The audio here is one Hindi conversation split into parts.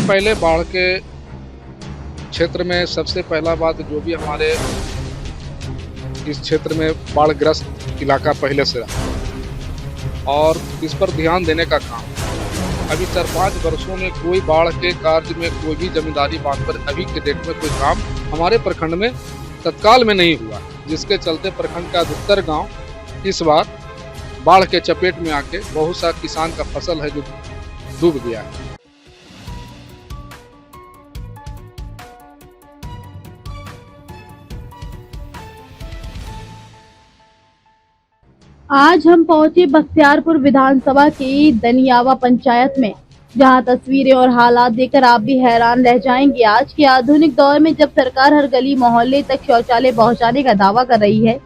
पहले बाढ़ के क्षेत्र में सबसे पहला बात जो भी हमारे इस क्षेत्र में बाढ़ग्रस्त इलाका पहले से रहा और इस पर ध्यान देने का काम अभी 4-5 वर्षों में कोई बाढ़ के कार्य में कोई भी जमींदारी बात पर अभी के डेट में कोई काम हमारे प्रखंड में तत्काल में नहीं हुआ, जिसके चलते प्रखंड का अधिकतर गांव इस बार बाढ़ के चपेट में आके बहुत सा किसान का फसल है जो डूब गया है। आज हम पहुंचे बख्तियारपुर विधानसभा की दनियावा पंचायत में, जहां तस्वीरें और हालात देखकर आप भी हैरान रह जाएंगे। आज के आधुनिक दौर में जब सरकार हर गली मोहल्ले तक शौचालय पहुंचाने का दावा कर रही है,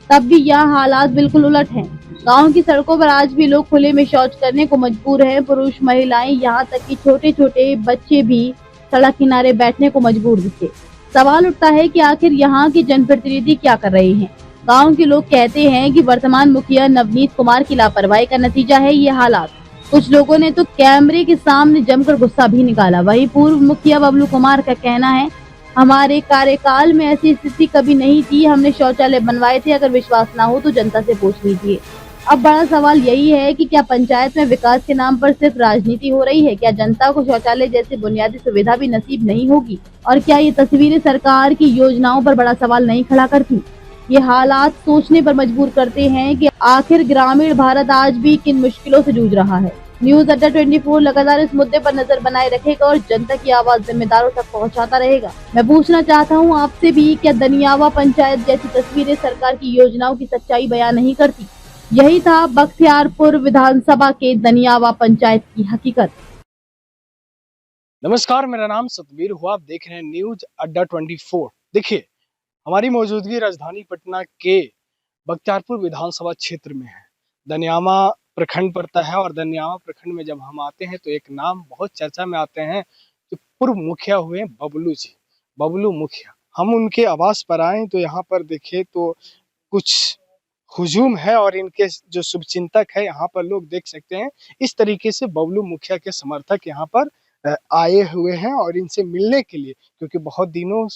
तब भी यहाँ हालात बिल्कुल उलट हैं। गांव की सड़कों पर आज भी लोग खुले में शौच करने को मजबूर हैं। पुरुष, महिलाएं, यहाँ तक कि छोटे छोटे बच्चे भी सड़क किनारे बैठने को मजबूर दिखे। सवाल उठता है कि आखिर यहाँ के जनप्रतिनिधि क्या कर रहे हैं। गांव के लोग कहते हैं कि वर्तमान मुखिया नवनीत कुमार की लापरवाही का नतीजा है ये हालात। कुछ लोगों ने तो कैमरे के सामने जमकर गुस्सा भी निकाला। वहीं पूर्व मुखिया बबलू कुमार का कहना है, हमारे कार्यकाल में ऐसी स्थिति कभी नहीं थी, हमने शौचालय बनवाए थे, अगर विश्वास ना हो तो जनता से पूछ लीजिए। अब बड़ा सवाल यही है कि क्या पंचायत में विकास के नाम पर सिर्फ राजनीति हो रही है? क्या जनता को शौचालय जैसी बुनियादी सुविधा भी नसीब नहीं होगी? और क्या ये तस्वीरें सरकार की योजनाओं पर बड़ा सवाल नहीं खड़ा करती? ये हालात सोचने पर मजबूर करते हैं कि आखिर ग्रामीण भारत आज भी किन मुश्किलों से जूझ रहा है। न्यूज अड्डा 24 लगातार इस मुद्दे पर नजर बनाए रखेगा और जनता की आवाज जिम्मेदारों तक पहुंचाता रहेगा। मैं पूछना चाहता हूं आपसे भी, क्या दनियावा पंचायत जैसी तस्वीरें सरकार की योजनाओं की सच्चाई बयान नहीं करती? यही था बख्तियारपुर विधानसभा के दनियावा पंचायत की हकीकत। नमस्कार, मेरा नाम सतबीर हुआ। आप देख रहे हैं न्यूज अड्डा 24। देखिए, हमारी मौजूदगी राजधानी पटना के बख्तियारपुर विधानसभा क्षेत्र में है। दनियावा प्रखंड पड़ता है और दनियावा प्रखंड में जब हम आते हैं तो एक नाम बहुत चर्चा में आते हैं, जो पूर्व मुखिया हुए बबलू जी, बबलू मुखिया। हम उनके आवास पर आए तो यहाँ पर देखे तो कुछ हुजूम है और इनके जो शुभचिंतक है यहाँ पर लोग देख सकते हैं। इस तरीके से बबलू मुखिया के समर्थक यहाँ पर आए हुए हैं और इनसे मिलने के लिए, क्योंकि बहुत दिनों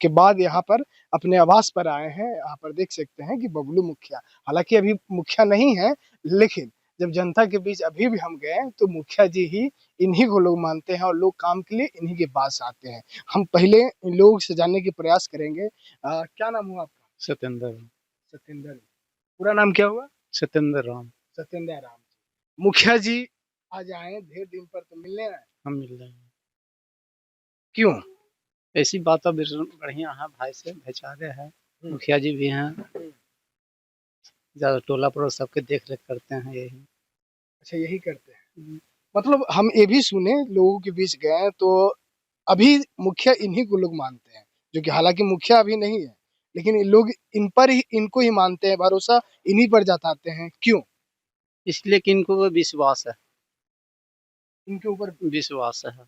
के बाद यहाँ पर अपने आवास पर आए हैं। यहाँ पर देख सकते हैं कि बबलू मुखिया, हालांकि अभी मुखिया नहीं है, लेकिन जब जनता के बीच अभी भी हम गए तो मुखिया जी ही, इन्हीं को लोग मानते हैं और लोग काम के लिए इन्हीं के पास आते हैं। हम पहले इन लोगों से जानने की प्रयास करेंगे। क्या नाम हुआ आपका? सत्येंद्र। सत्येंद्र। पूरा नाम क्या हुआ? सत्येंद्र राम। सत्येंद्र राम। मुखिया जी आज आए ढेर दिन पर, तो मिलने आए? हम मिल रहे हैं। क्यों? ऐसी बात बढ़िया है, भाई से भाईचारे है। मुखिया जी भी हैं, ज्यादा टोला पड़ोस सबके देख रेख करते हैं यही। अच्छा, यही करते हैं। मतलब हम ये भी सुने, लोगों के बीच गए तो अभी मुखिया इन्हीं को लोग मानते हैं, जो कि हालांकि मुखिया अभी नहीं है, लेकिन लोग इन पर ही, इनको ही मानते हैं, भरोसा इन्हीं पर जताते हैं। क्यों? इसलिए कि इनको वो विश्वास है, इनके ऊपर विश्वास है।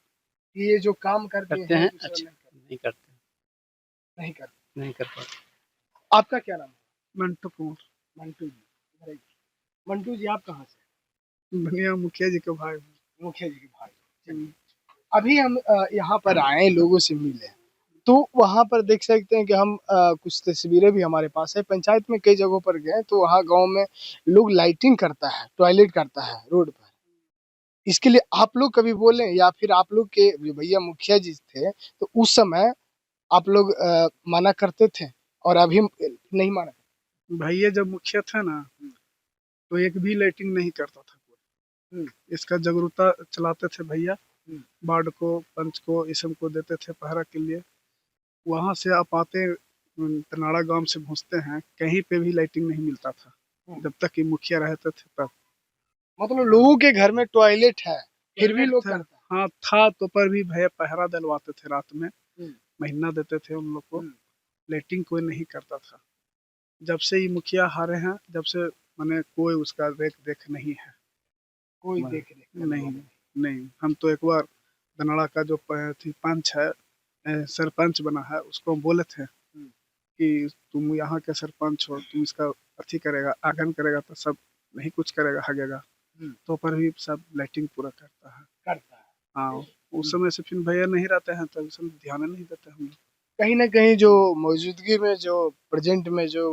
कि ये जो काम करते करते हैं हैं दूसरा अच्छा, नहीं नहीं करते, नहीं नहीं कर पाते। आपका क्या नाम है? मंटू कुमार। मंटू जी। मंटू जी, आप कहाँ से? बढ़िया, मुखिया जी के भाई। मुखिया जी के भाई। अभी हम यहाँ पर आए, लोगों से मिले, तो वहाँ पर देख सकते हैं कि हम कुछ तस्वीरें भी हमारे पास है। पंचायत में कई जगहों पर गए तो वहाँ गांव में लोग लाइटिंग करता है, टॉयलेट करता है रोड पर। इसके लिए आप लोग कभी बोले, या फिर आप लोग के जो भैया मुखिया जी थे तो उस समय आप लोग मना करते थे और अभी नहीं माना? भैया जब मुखिया था ना, तो एक भी लाइटिंग नहीं करता था कोई। इसका जागरूकता चलाते थे भैया, वार्ड को, पंच को, इस सब को देते थे पहरा के लिए। वहां से आप आते तनाड़ा गांव से घुसते हैं, कहीं पे भी लाइटिंग नहीं मिलता था जब तक कि मुखिया रहते थे तब। मतलब लोगों के घर में टॉयलेट है फिर भी लोग था, करते हाँ था, तो पर भी भैया पहरा दिलवाते थे रात में, हैं। महीना देते थे उन लोग को। लाइटिंग कोई नहीं करता था। जब से ये मुखिया हारे हैं, जब से मैंने कोई उसका देख देख नहीं है। कोई देख नहीं नहीं, हम तो एक बार धनाड़ा का जो पंच है, सरपंच बना है, उसको हम बोले थे कि तुम यहाँ के सरपंच हो, तुम इसका अथी करेगा, आगन करेगा तो सब नहीं कुछ करेगा, हगेगा। तो पर भी सब लाइटिंग पूरा करता है। करता है। हाँ, उस समय से फिर भैया नहीं रहते हैं तो उस समय ध्यान नहीं देते हम लोग। कहीं ना कहीं जो मौजूदगी में जो प्रेजेंट में जो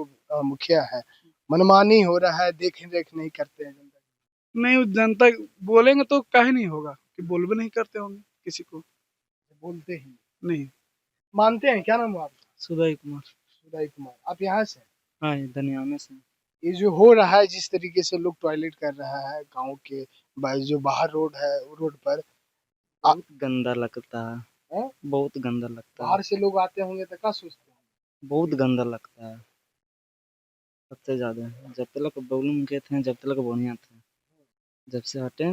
मुखिया है, मनमानी हो रहा है, देख रेख नहीं करते हैं जनता की। नहीं, वो जनता बोलेंगे तो काहे नहीं होगा कि बोलबे नहीं करते होंगे किसी को, बोलते ही नहीं। मानते हैं। क्या नाम है आपका? सुदय कुमार। सुदय कुमार। आप यहाँ से? हाँ, धनिया में से। ये जो हो रहा है, जिस तरीके से लोग टॉयलेट कर रहा है गांव के जो बाहर रोड है, वो रोड पर बहुत गंदा लगता है। हैं? बहुत गंदा लगता है। बाहर से लोग आते होंगे तो क्या सोचते हैं? बहुत गंदा लगता है सबसे ज्यादा। जब तक बबलू मुखिया थे, जब तक बढ़िया थे, जब से हटे।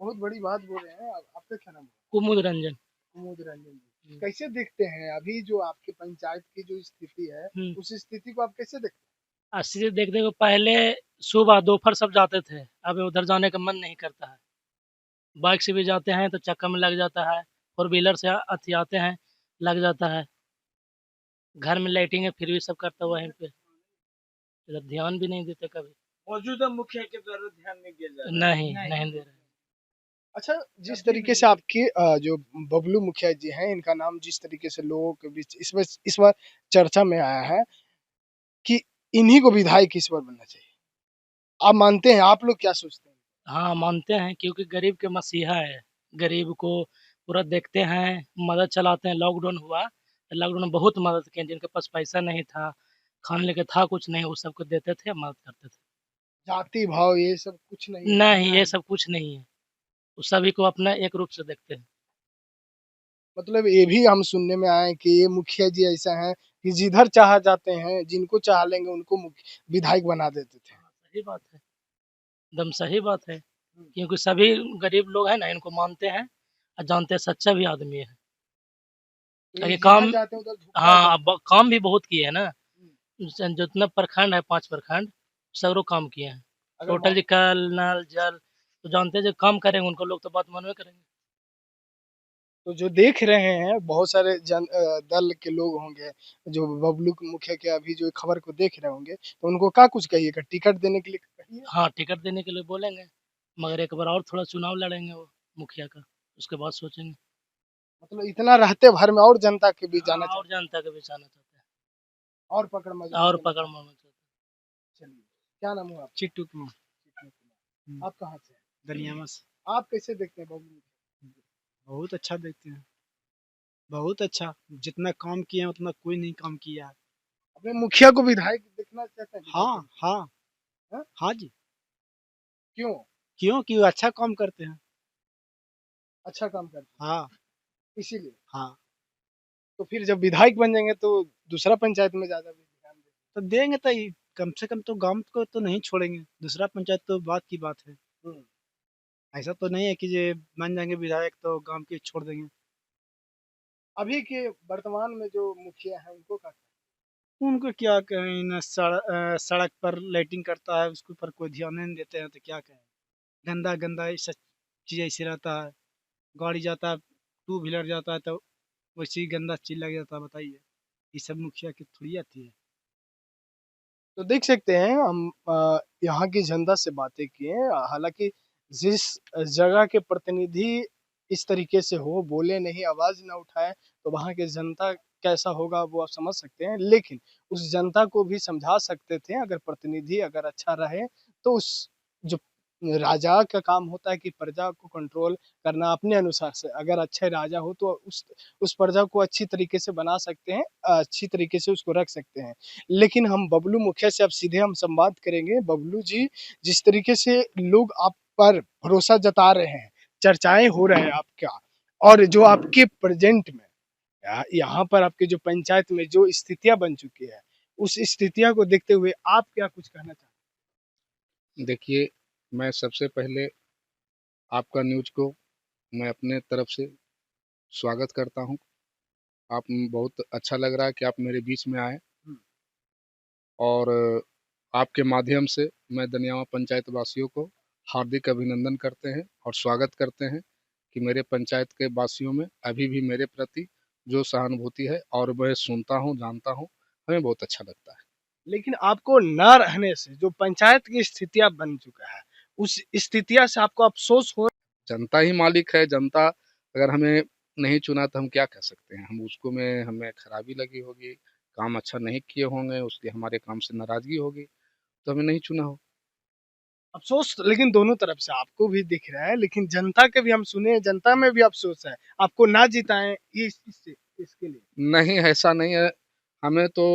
बहुत बड़ी बात बोल रहे हैं। आपका क्या नाम है? कुमुद रंजन। कुमुद रंजन जी, कैसे देखते हैं अभी जो आपके पंचायत की जो स्थिति है, उस स्थिति को आप कैसे देखते हैं? अस्सी देखने को पहले सुबह दोपहर सब जाते थे, अब उधर जाने का मन नहीं करता है। बाइक से भी जाते हैं तो चक्कर में लग जाता है, फोर व्हीलर से अथी आते हैं लग जाता है। घर में लाइटिंग है फिर भी सब करता वहीं पे, इधर ध्यान भी नहीं देते कभी। मौजूदा मुखिया के द्वारा ध्यान नहीं दिया जा नहीं दे रहे। अच्छा, जिस तरीके से आपके जो बबलू मुखिया जी हैं, इनका नाम जिस तरीके से लोगों के बीच इस बार चर्चा में आया है कि इन्हीं को विधायक इस बार बनना चाहिए, आप मानते हैं? आप लोग क्या सोचते हैं? हाँ मानते हैं, क्योंकि गरीब के मसीहा है। गरीब को पूरा देखते हैं, मदद चलाते हैं। लॉकडाउन हुआ, लॉकडाउन में बहुत मदद किए, जिनके पास पैसा नहीं था, खाने के था कुछ नहीं, वो सबको देते थे, मदद करते थे। जाति भाव ये सब कुछ नहीं? नहीं, ये सब कुछ नहीं है, वो सभी को अपना एक रूप से देखते हैं। मतलब ये भी हम सुनने में आए कि ये मुखिया जी ऐसा है कि जिधर चाह जाते हैं, जिनको चाह लेंगे उनको विधायक बना देते थे। सही बात है, एकदम सही बात है, क्योंकि सभी गरीब लोग हैं ना, इनको मानते हैं और जानते हैं सच्चा भी आदमी है। तो ताकि ये काम, जिधर जाते हैं उधर धुक्का हाँ देते हैं। काम भी बहुत किए हैं ना, जितना प्रखंड है 5 प्रखंड सगरों काम किए हैं। अगर टोटल जी कल नल जल तो जानते हैं, जो काम करेंगे उनको लोग तो बात मानवे करेंगे। तो जो देख रहे हैं बहुत सारे दल के लोग होंगे जो बबलू मुखिया के अभी जो खबर को देख रहे होंगे, तो उनको क्या कुछ कहिएगा? टिकट देने के लिए कहिए। हाँ टिकट देने के लिए बोलेंगे, मगर एक बार और थोड़ा चुनाव लड़ेंगे वो मुखिया का, उसके बाद सोचेंगे। मतलब इतना रहते भर में और जनता के बीच जाना हाँ, और चाहिए, जनता के बीच आना चाहते हैं, और पकड़ मजबूत और करना पकड़ मारना चाहते हैं। चाहिए। क्या नाम हुआ आपका? चिट्टू कुमार। आप कहाँ से हैं? धनिया से। आप कैसे देखते हैं बबलू? बहुत अच्छा देखते हैं, बहुत अच्छा। जितना काम किए हैं उतना कोई नहीं काम किया है। अपने मुखिया को विधायक देखना चाहते हैं? हाँ हाँ हाँ? हाँ जी। क्यों? क्यों अच्छा काम करते हैं। अच्छा काम करते हाँ हैं इसीलिए। हाँ, तो फिर जब विधायक बन जाएंगे तो दूसरा पंचायत में ज्यादा भी ध्यान देंगे। तो देंगे तो कम से कम तो गांव को तो नहीं छोड़ेंगे, दूसरा पंचायत तो बात की बात है। ऐसा तो नहीं है कि ये बन जाएंगे विधायक तो गांव के छोड़ देंगे। अभी के वर्तमान में जो मुखिया है उनको क्या कहें? उनको क्या कहें, न सड़क पर लाइटिंग करता है, उसके ऊपर कोई ध्यान नहीं देते हैं तो क्या कहें। गंदा गंदा ऐसा चीज ऐसे रहता है, गाड़ी जाता है, टू व्हीलर जाता है तो वैसे ही गंदा चीज लग जाता है। बताइए, ये सब मुखिया की थोड़ी आती है। तो देख सकते हैं हम यहाँ की जनता से बातें किए। हालांकि जिस जगह के प्रतिनिधि इस तरीके से हो, बोले नहीं, आवाज ना उठाए, तो वहाँ की जनता कैसा होगा वो आप समझ सकते हैं। लेकिन उस जनता को भी समझा सकते थे, अगर प्रतिनिधि अगर अच्छा रहे तो उस जो राजा का काम होता है कि प्रजा को कंट्रोल करना अपने अनुसार से, अगर अच्छे राजा हो तो उस प्रजा को अच्छी तरीके से बना सकते हैं, अच्छी तरीके से उसको रख सकते हैं। लेकिन हम बबलू मुखिया से अब सीधे हम संवाद करेंगे। बबलू जी, जिस तरीके से लोग आप पर भरोसा जता रहे हैं, चर्चाएं हो रहे हैं आपका, और जो आपके प्रेजेंट में यहाँ पर आपके जो पंचायत में जो स्थितियां बन चुकी है, उस स्थितियां को देखते हुए आप क्या कुछ कहना चाहते हैं? देखिए, मैं सबसे पहले आपका न्यूज़ को मैं अपने तरफ से स्वागत करता हूं। आप बहुत अच्छा लग रहा है कि आप मेरे बीच में आए, और आपके माध्यम से मैं दनियावा पंचायत वासियों को हार्दिक अभिनंदन करते हैं और स्वागत करते हैं कि मेरे पंचायत के वासियों में अभी भी मेरे प्रति जो सहानुभूति है, और मैं सुनता हूं, जानता हूं, हमें बहुत अच्छा लगता है। लेकिन आपको न रहने से जो पंचायत की स्थितियां बन चुका है, उस स्थितियां से आपको अफसोस हो? जनता ही मालिक है, जनता अगर हमें नहीं चुना तो हम क्या कह सकते हैं? हम उसको में हमें खराबी लगी होगी, काम अच्छा नहीं किए होंगे, उसकी हमारे काम से नाराज़गी होगी, तो हमें नहीं चुना हो। अफ़सोस लेकिन दोनों तरफ से आपको भी दिख रहा है, लेकिन जनता के भी हम सुने, जनता में भी अफ़सोस है। आपको ना जिताएँ इससे इसके लिए। नहीं, ऐसा नहीं है। हमें तो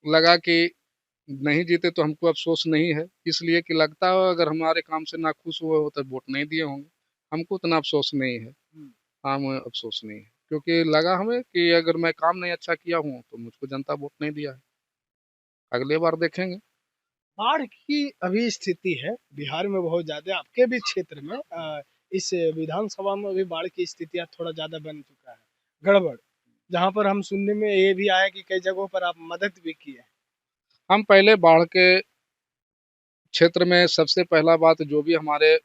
लगा कि नहीं जीते तो हमको अफ़सोस नहीं है, इसलिए कि लगता हो अगर हमारे काम से नाखुश हुए हो तो वोट नहीं दिए होंगे। हमको उतना अफ़सोस नहीं है। हुँ। हाँ, हमें अफ़सोस नहीं है, क्योंकि लगा हमें कि अगर मैं काम नहीं अच्छा किया हूँ, तो मुझको जनता वोट नहीं दिया है। अगली बार देखेंगे। बाढ़ की अभी स्थिति है बिहार में बहुत ज़्यादा, आपके भी क्षेत्र में इस विधानसभा में अभी बाढ़ की स्थितियाँ थोड़ा ज़्यादा बन चुका है, गड़बड़। जहाँ पर हम सुनने में ये भी आया कि कई जगहों पर आप मदद भी किए हैं। हम पहले बाढ़ के क्षेत्र में सबसे पहला बात जो भी हमारे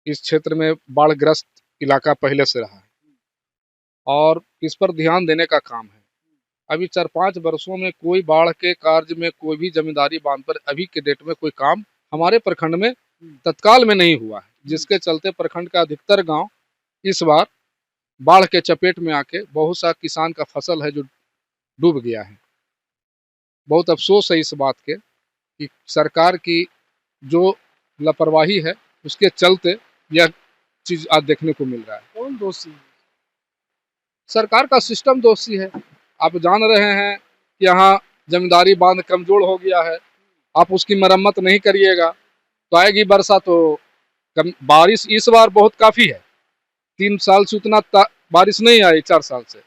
इस क्षेत्र में बाढ़-ग्रस्त इलाका पहले से रहा है और इस पर ध्यान देने का काम है। अभी 4-5 वर्षों में कोई बाढ़ के कार्य में कोई भी ज़मींदारी बाँध पर अभी के डेट में कोई काम हमारे प्रखंड में तत्काल में नहीं हुआ है, जिसके चलते प्रखंड का अधिकतर गाँव इस बार बाढ़ के चपेट में आके बहुत सा किसान का फसल है जो डूब गया है। बहुत अफ़सोस है इस बात के कि सरकार की जो लापरवाही है, उसके चलते यह चीज़ आज देखने को मिल रहा है। कौन दोषी है? सरकार का सिस्टम दोषी है। आप जान रहे हैं कि यहाँ ज़मींदारी बाँध कमज़ोर हो गया है, आप उसकी मरम्मत नहीं करिएगा, तो आएगी वर्षा तो कम बारिश इस बार बहुत काफ़ी है। 3 साल से उतना बारिश नहीं आई 4 साल से,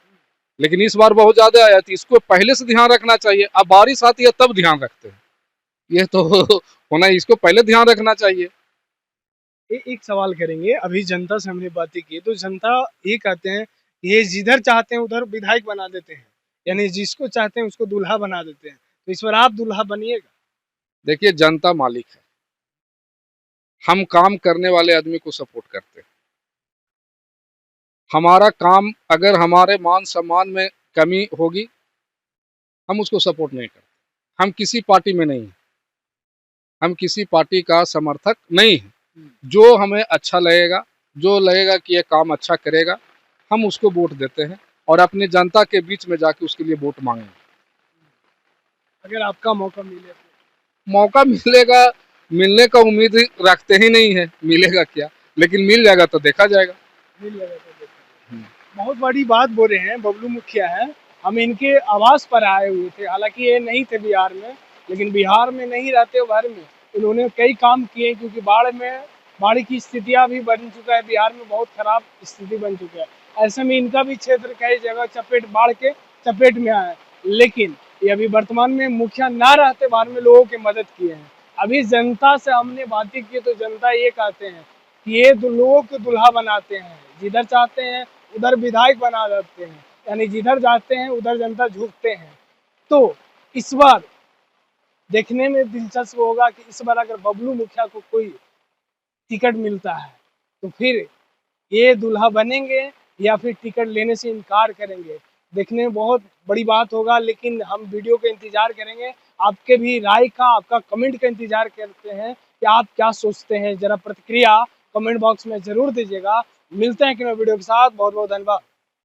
लेकिन इस बार बहुत ज़्यादा आया, तो इसको पहले से ध्यान रखना चाहिए। अब बारिश आती है तब ध्यान रखते हैं, ये तो होना इसको पहले ध्यान रखना चाहिए। एक सवाल करेंगे, अभी जनता से हमने बातें की, तो जनता ये कहते हैं, ये जिधर चाहते हैं उधर विधायक बना देते हैं, यानी जिसको चाहते हैं उसको दूल्हा बना देते हैं। तो इस बार आप दूल्हा बनिएगा? देखिए जनता मालिक है, हम काम करने वाले आदमी को सपोर्ट करते हैं। हमारा काम अगर हमारे मान सम्मान में कमी होगी, हम उसको सपोर्ट नहीं करते। हम किसी पार्टी में नहीं हैं, हम किसी पार्टी का समर्थक नहीं हैं। जो हमें अच्छा लगेगा, जो लगेगा कि ये काम अच्छा करेगा, हम उसको वोट देते हैं और अपनी जनता के बीच में जाके उसके लिए वोट मांगेंगे। अगर आपका मौका मिले तो? मौका मिलेगा, मिलने का उम्मीद रखते ही नहीं है, मिलेगा क्या, लेकिन मिल जाएगा तो देखा जाएगा। मिल जाएगा तो देखा। बहुत बड़ी बात बोल रहे हैं, बबलू मुखिया हैं, हम इनके आवास पर आए हुए थे, हालांकि ये नहीं थे बिहार में, लेकिन बिहार में नहीं रहते भर में इन्होंने कई काम किए, क्योंकि बाढ़ की स्थितियां भी बन चुका है, बिहार में बहुत खराब स्थिति बन चुका है। ऐसे में इनका भी क्षेत्र कई जगह बाढ़ के चपेट में आया है, लेकिन ये अभी वर्तमान में मुखिया ना रहते बाहर में लोगों की मदद किए हैं। अभी जनता से हमने बातें की तो जनता ये कहते हैं कि ये लोगों को दुल्हा बनाते हैं, जिधर चाहते हैं उधर विधायक बना देते हैं, यानी जिधर जाते हैं उधर जनता झुकते हैं। तो इस बार देखने में दिलचस्प होगा कि इस बार अगर बबलू मुखिया को कोई टिकट मिलता है तो फिर ये दुल्हा बनेंगे या फिर टिकट लेने से इनकार करेंगे। देखने में बहुत बड़ी बात होगा, लेकिन हम वीडियो का इंतजार करेंगे। आपके भी राय का, आपका कमेंट का इंतजार करते हैं कि आप क्या सोचते हैं। जरा प्रतिक्रिया कमेंट बॉक्स में ज़रूर दीजिएगा। मिलते हैं कि वीडियो के साथ। बहुत बहुत धन्यवाद।